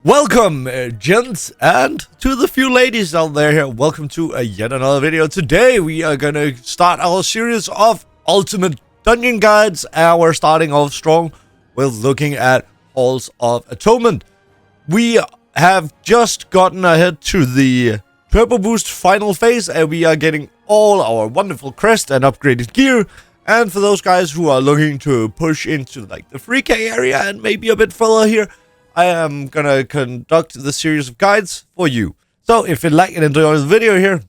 Welcome, gents, and to the few ladies out there here, welcome to yet another video. Today we are gonna start our series of ultimate dungeon guides, and we're starting off strong with looking at Halls of Atonement. We have just gotten ahead to the Turbo Boost final phase, and we are getting all our wonderful crest and upgraded gear. And for those guys who are looking to push into like the 3K area and maybe a bit further here, I am gonna conduct the series of guides for you. So if you like and enjoy the video here,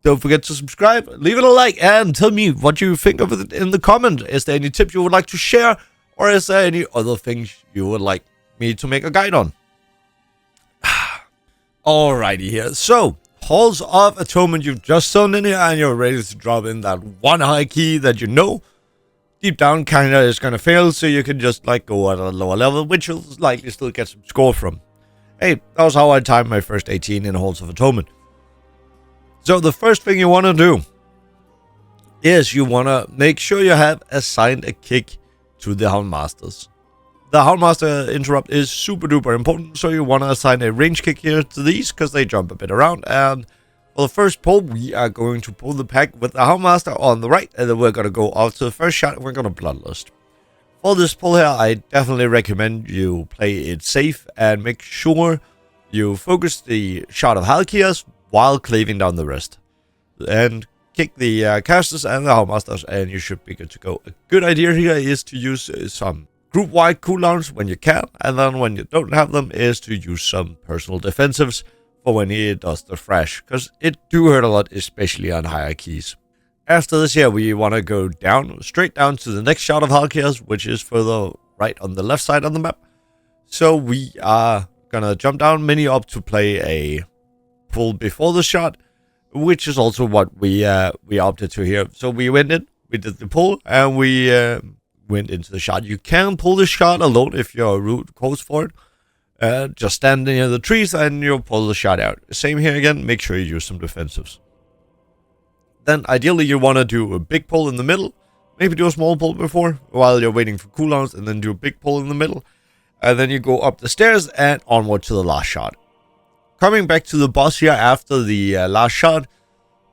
don't forget to subscribe, leave it a like, and tell me what you think of it in the comment. Is there any tips you would like to share, or is there any other things you would like me to make a guide on? Alrighty here. So, Halls of Atonement, you've just zoned in here and you're ready to drop in that one high key that you know deep down kinda is gonna fail, so you can just like go at a lower level, which you'll likely still get some score from. Hey, that was how I timed my first 18 in Halls of Atonement. So the first thing you want to do is you want to make sure you have assigned a kick to the Houndmasters. The Houndmaster interrupt is super duper important, so you want to assign a range kick here to these because they jump a bit around. And for the first pull, we are going to pull the pack with the Houndmaster on the right, and then we're going to go out to the first shot and we're going to bloodlust. For this pull here, I definitely recommend you play it safe and make sure you focus the shot of Halkias while cleaving down the rest. And kick the casters and the Houndmasters, and you should be good to go. A good idea here is to use some group-wide cooldowns when you can, and then when you don't have them is to use some personal defensives for when he does the thrash, because it do hurt a lot, especially on higher keys. After this here, we want to go down, straight down to the next shot of Halkias, which is further right on the left side of the map. So we are gonna jump down mini up to play a pull before the shot, which is also what we opted to here. So we went in, we did the pull, and we went into the shot. You can pull the shot alone if your route calls for it. Just stand near the trees and you'll pull the shot out. Same here again, make sure you use some defensives. Then ideally you want to do a big pull in the middle. Maybe do a small pull before while you're waiting for cooldowns, and then do a big pull in the middle. And then you go up the stairs and onward to the last shot. Coming back to the boss here after the last shot,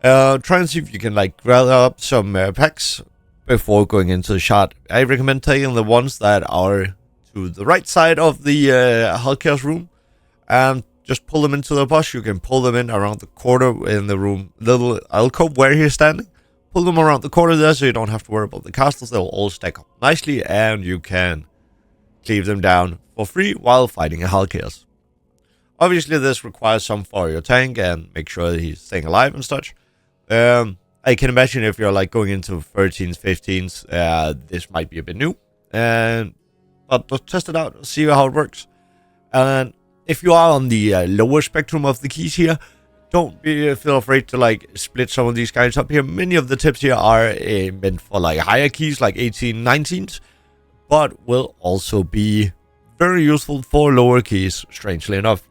try and see if you can like gather up some packs before going into the shot. I recommend taking the ones that are to the right side of the Halkias room and just pull them into the boss. You can pull them in around the corner in the room, little alcove where he's standing. Pull them around the corner there so you don't have to worry about the castles. They'll all stack up nicely and you can cleave them down for free while fighting a Halkias. Obviously this requires some for your tank and make sure that he's staying alive and such. I can imagine if you're like going into 13s, 15s, this might be a bit new. But just test it out, see how it works. And if you are on the lower spectrum of the keys here, don't feel afraid to like split some of these guys up here. Many of the tips here are meant for like higher keys, like 18, 19s, but will also be very useful for lower keys, strangely enough.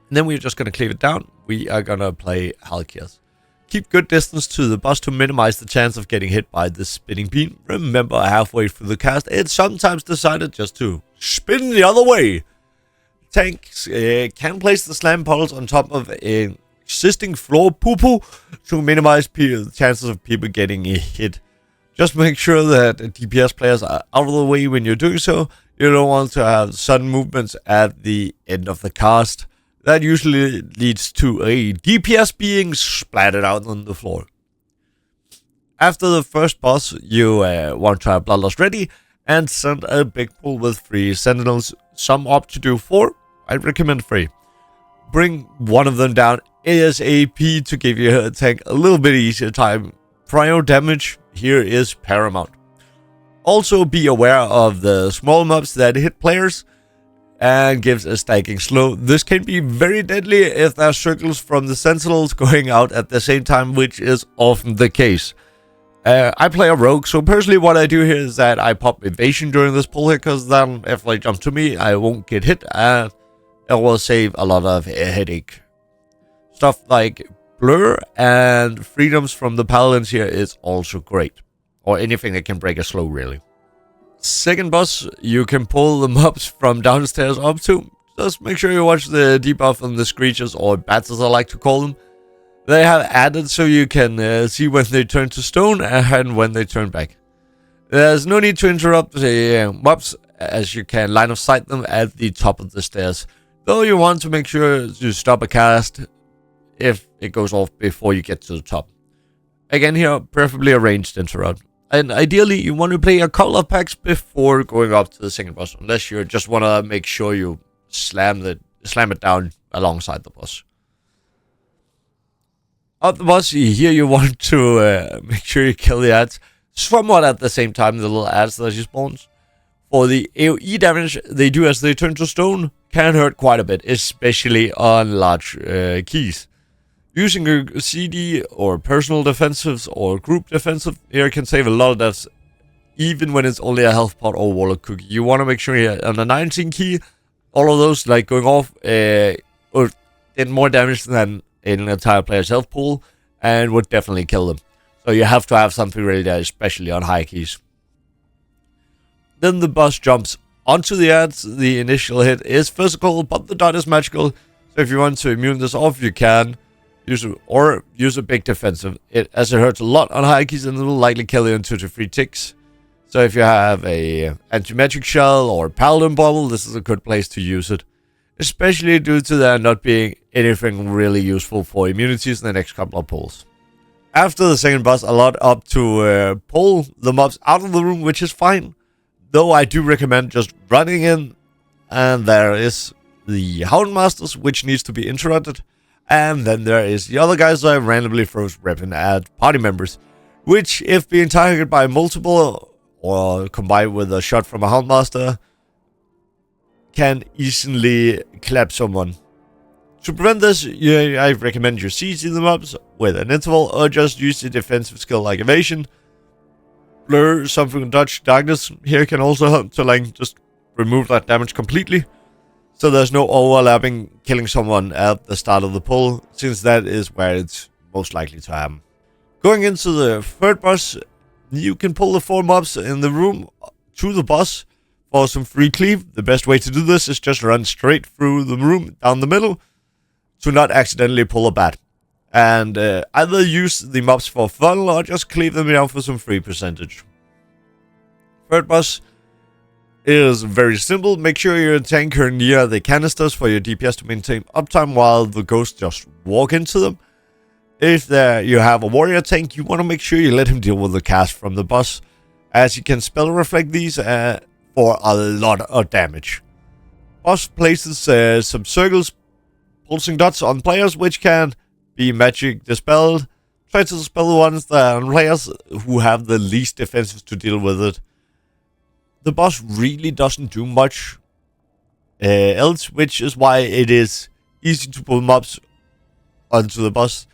And then we're just going to cleave it down. We are going to play Halkias. Keep good distance to the boss to minimize the chance of getting hit by the spinning beam. Remember, halfway through the cast, it's sometimes decided just to spin the other way. Tanks can place the slam puddles on top of an existing floor poo-poo to minimize the chances of people getting hit. Just make sure that DPS players are out of the way when you're doing so. You don't want to have sudden movements at the end of the cast. That usually leads to a DPS being splattered out on the floor. After the first boss, you want to have bloodlust ready and send a big pull with 3 sentinels. Some opt to do 4. I recommend 3. Bring one of them down ASAP to give your tank a little bit easier time. Prior damage here is paramount. Also be aware of the small mobs that hit players and gives a stacking slow. This can be very deadly if there are circles from the sentinels going out at the same time, which is often the case. I play a rogue, so personally what I do here is that I pop evasion during this pull here, because then if they jump to me, I won't get hit, and it will save a lot of headache. Stuff like blur and freedoms from the paladins here is also great, or anything that can break a slow really. Second boss, you can pull the mobs from downstairs up to. just make sure you watch the debuff on the screeches, or bats as I like to call them. They have added so you can see when they turn to stone and when they turn back. There's no need to interrupt the mobs, as you can line of sight them at the top of the stairs. Though you want to make sure to stop a cast if it goes off before you get to the top. Again here, preferably a ranged interrupt. And ideally, you want to play a couple of packs before going up to the second boss, unless you just want to make sure you slam it down alongside the boss. Up the boss, here you want to make sure you kill the ads somewhat at the same time, the little ads that she spawns. For the AoE damage they do as they turn to stone can hurt quite a bit, especially on large keys. Using a CD or personal defensives or group defensive here can save a lot of deaths, even when it's only a health pot or warlock cookie. You want to make sure here on the 19 key, all of those like going off or did more damage than an entire player's health pool and would definitely kill them. So you have to have something ready there, especially on high keys. Then the boss jumps onto the ads. The initial hit is physical, but the dot is magical. So if you want to immune this off, you can. Use a big defensive, as it hurts a lot on high keys and it will likely kill you in 2 to 3 ticks. So if you have a anti-magic shell or paladin bubble, this is a good place to use it. Especially due to there not being anything really useful for immunities in the next couple of pulls. After the second boss, a lot up to pull the mobs out of the room, which is fine. Though I do recommend just running in, and there is the Houndmasters, which needs to be interrupted. And then there is the other guys that randomly throws weapon at party members, which, if being targeted by multiple or combined with a shot from a Houndmaster, can easily clap someone. To prevent this, I recommend you CC the mobs with an interval, or just use the defensive skill like evasion. Blur, something, dodge, darkness here can also help to like just remove that damage completely. So there's no overlapping killing someone at the start of the pull, since that is where it's most likely to happen. Going into the third boss, you can pull the 4 mobs in the room to the boss for some free cleave. The best way to do this is just run straight through the room down the middle to not accidentally pull a bat. And either use the mobs for fun or just cleave them down for some free percentage. Third boss is very simple. Make sure your tanker near the canisters for your DPS to maintain uptime while the ghosts just walk into them. If you have a warrior tank, you want to make sure you let him deal with the cast from the boss, as you can spell reflect these for a lot of damage. Boss places some circles, pulsing dots on players, which can be magic dispelled. Try to dispel the ones that are on players who have the least defenses to deal with it. The boss really doesn't do much else, which is why it is easy to pull mobs onto the boss.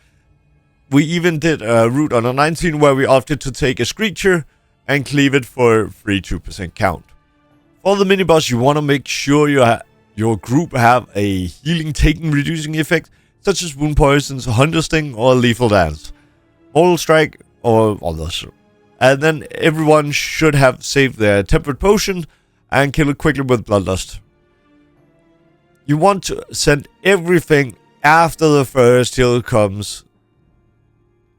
We even did a route on a 19 where we opted to take a Screecher and cleave it for free 2% count. For the mini boss, you want to make sure your group have a healing taken reducing effect, such as wound poisons, hunter sting, or lethal dance, mortal strike, or others. And then everyone should have saved their tempered potion and kill it quickly with bloodlust. You want to send everything after the first heal comes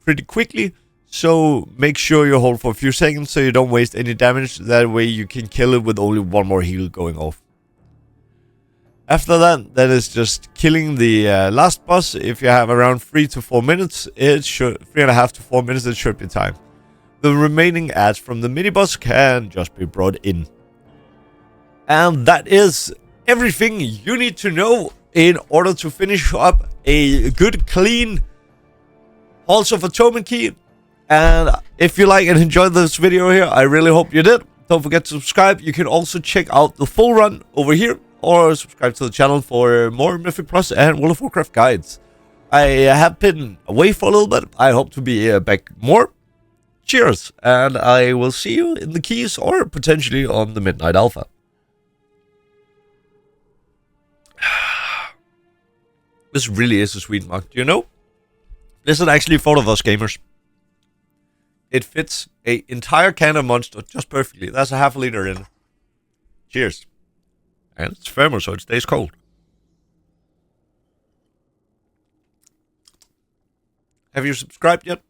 pretty quickly, so make sure you hold for a few seconds so you don't waste any damage. That way you can kill it with only one more heal going off. After that is just killing the last boss. If you have around 3 to 4 minutes, 3.5 to 4 minutes, it should be time. The remaining ads from the mini boss can just be brought in. And that is everything you need to know in order to finish up a good, clean Halls of Atonement key. And if you like and enjoyed this video here, I really hope you did. Don't forget to subscribe. You can also check out the full run over here, or subscribe to the channel for more Mythic Plus and World of Warcraft guides. I have been away for a little bit. I hope to be back more. Cheers, and I will see you in the keys or potentially on the Midnight Alpha. This really is a sweet mug, do you know? This is actually thought of us gamers. It fits an entire can of Monster just perfectly. That's a half a liter in. Cheers. And it's thermal, so it stays cold. Have you subscribed yet?